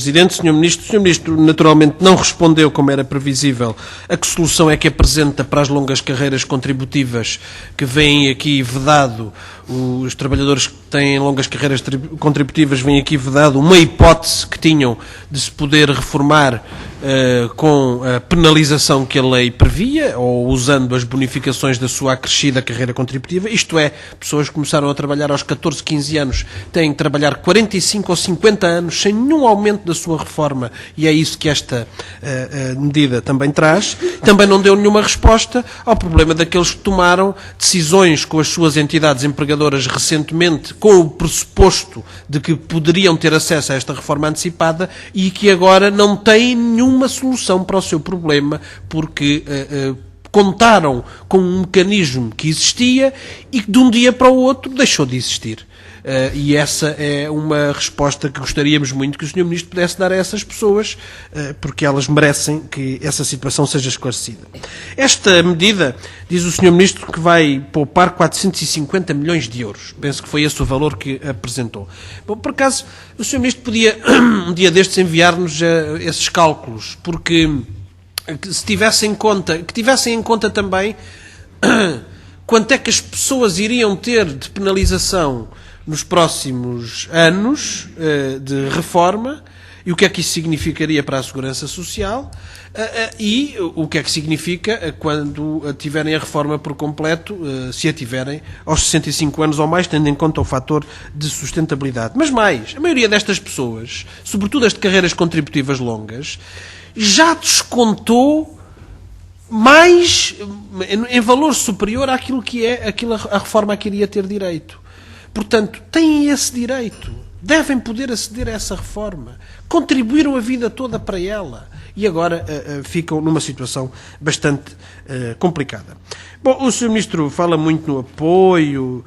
Presidente, Sr. Ministro. O Sr. Ministro naturalmente não respondeu, como era previsível, a que solução é que apresenta para as longas carreiras contributivas que vêm aqui vedado, os trabalhadores que têm longas carreiras contributivas vêm aqui vedado uma hipótese que tinham de se poder reformar com a penalização que a lei previa, ou usando as bonificações da sua acrescida carreira contributiva, isto é, pessoas que começaram a trabalhar aos 14, 15 anos, têm que trabalhar 45 ou 50 anos sem nenhum aumento da sua reforma, e é isso que esta medida também traz. Também não deu nenhuma resposta ao problema daqueles que tomaram decisões com as suas entidades empregadoras recentemente, com o pressuposto de que poderiam ter acesso a esta reforma antecipada e que agora não têm nenhuma solução para o seu problema, porque contaram com um mecanismo que existia e que de um dia para o outro deixou de existir. E essa é uma resposta que gostaríamos muito que o Sr. Ministro pudesse dar a essas pessoas, porque elas merecem que essa situação seja esclarecida. Esta medida, diz o Sr. Ministro, que vai poupar 450 milhões de euros. Penso que foi esse o valor que apresentou. Bom, por acaso, o Sr. Ministro podia, um dia destes, enviar-nos esses cálculos, porque se tivessem em conta também quanto é que as pessoas iriam ter de penalização nos próximos anos de reforma, e o que é que isso significaria para a Segurança Social, e o que é que significa quando tiverem a reforma por completo, se a tiverem aos 65 anos ou mais, tendo em conta o fator de sustentabilidade. Mas mais, a maioria destas pessoas, sobretudo as de carreiras contributivas longas, já descontou mais, em valor superior àquilo que é a reforma a que iria ter direito. Portanto, têm esse direito, devem poder aceder a essa reforma, contribuíram a vida toda para ela e agora ficam numa situação bastante complicada. Bom, o Sr. Ministro fala muito no apoio,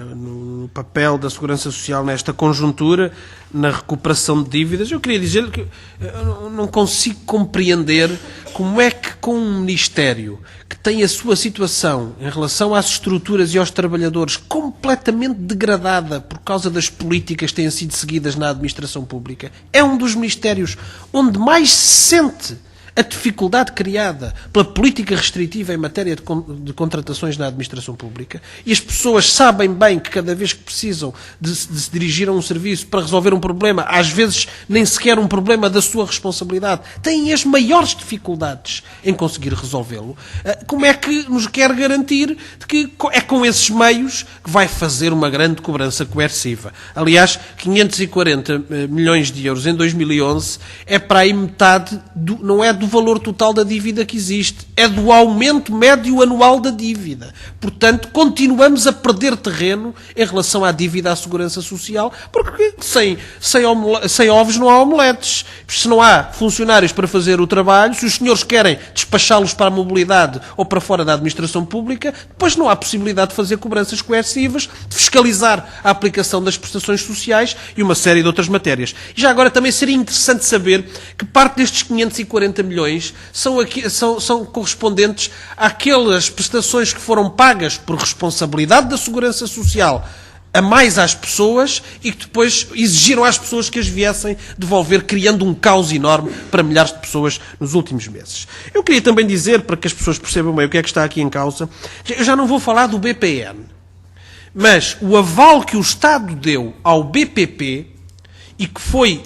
no papel da Segurança Social nesta conjuntura, na recuperação de dívidas. Eu queria dizer que eu não consigo compreender como é que, com um Ministério que tem a sua situação em relação às estruturas e aos trabalhadores completamente degradada por causa das políticas que têm sido seguidas na administração pública, é um dos Ministérios onde mais se sente a dificuldade criada pela política restritiva em matéria de contratações na administração pública, e as pessoas sabem bem que cada vez que precisam de se dirigir a um serviço para resolver um problema, às vezes nem sequer um problema da sua responsabilidade, têm as maiores dificuldades em conseguir resolvê-lo. Como é que nos quer garantir de que é com esses meios que vai fazer uma grande cobrança coerciva? Aliás, 540 milhões de euros em 2011 é para aí metade, não é do valor total da dívida que existe, é do aumento médio anual da dívida. Portanto, continuamos a perder terreno em relação à dívida à Segurança Social, porque sem ovos não há omeletes. Se não há funcionários para fazer o trabalho, se os senhores querem despachá-los para a mobilidade ou para fora da administração pública, depois não há possibilidade de fazer cobranças coercivas, de fiscalizar a aplicação das prestações sociais e uma série de outras matérias. E já agora também seria interessante saber que parte destes 540 milhões são correspondentes àquelas prestações que foram pagas por responsabilidade da Segurança Social a mais às pessoas e que depois exigiram às pessoas que as viessem devolver, criando um caos enorme para milhares de pessoas nos últimos meses. Eu queria também dizer, para que as pessoas percebam bem o que é que está aqui em causa, eu já não vou falar do BPN, mas o aval que o Estado deu ao BPP e que foi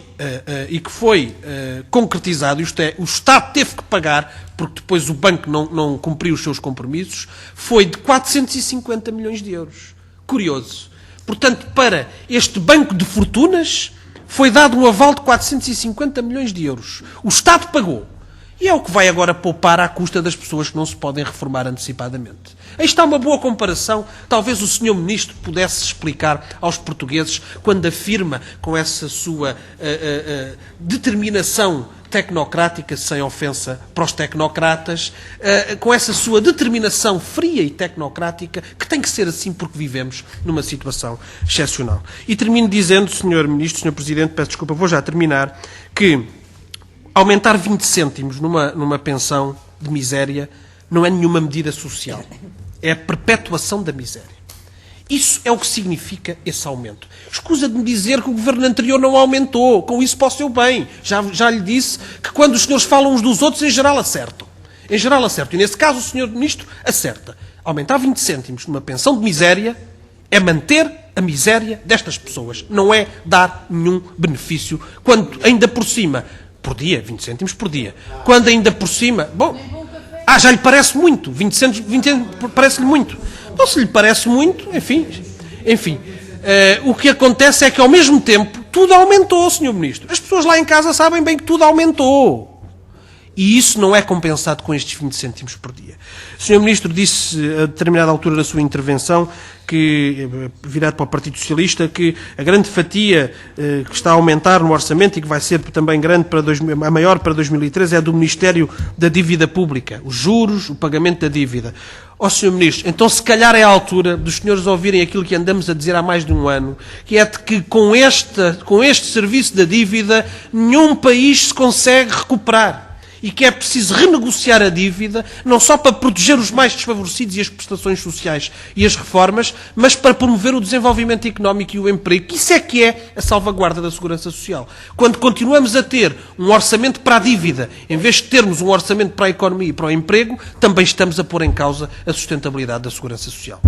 concretizado, isto é, o Estado teve que pagar, porque depois o banco não cumpriu os seus compromissos, foi de 450 milhões de euros. Curioso. Portanto, para este banco de fortunas, foi dado um aval de 450 milhões de euros. O Estado pagou. E é o que vai agora poupar à custa das pessoas que não se podem reformar antecipadamente. Aí está uma boa comparação. Talvez o Sr. Ministro pudesse explicar aos portugueses quando afirma com essa sua determinação tecnocrática, sem ofensa para os tecnocratas, com essa sua determinação fria e tecnocrática, que tem que ser assim porque vivemos numa situação excepcional. E termino dizendo, Sr. Ministro, Sr. Presidente, peço desculpa, vou já terminar, que aumentar 20 cêntimos numa pensão de miséria não é nenhuma medida social. É a perpetuação da miséria. Isso é o que significa esse aumento. Escusa de me dizer que o governo anterior não aumentou. Com isso posso eu bem. Já lhe disse que quando os senhores falam uns dos outros, em geral acertam. Em geral acertam. E nesse caso o senhor Ministro acerta. Aumentar 20 cêntimos numa pensão de miséria é manter a miséria destas pessoas. Não é dar nenhum benefício. Quando ainda por cima, por dia, 20 cêntimos por dia. Quando ainda por cima, bom, já lhe parece muito. 20 cêntimos parece-lhe muito. Bom, se lhe parece muito, enfim. O que acontece é que ao mesmo tempo tudo aumentou, Sr. Ministro. As pessoas lá em casa sabem bem que tudo aumentou. E isso não é compensado com estes 20 cêntimos por dia. O Sr. Ministro disse, a determinada altura da sua intervenção, que, virado para o Partido Socialista, que a grande fatia que está a aumentar no orçamento e que vai ser também grande a maior para 2013 é a do Ministério da Dívida Pública. Os juros, o pagamento da dívida. Ó Sr. Ministro, então se calhar é a altura dos senhores ouvirem aquilo que andamos a dizer há mais de um ano, que é de que com este serviço da dívida nenhum país se consegue recuperar. E que é preciso renegociar a dívida, não só para proteger os mais desfavorecidos e as prestações sociais e as reformas, mas para promover o desenvolvimento económico e o emprego. Isso é que é a salvaguarda da segurança social. Quando continuamos a ter um orçamento para a dívida, em vez de termos um orçamento para a economia e para o emprego, também estamos a pôr em causa a sustentabilidade da segurança social.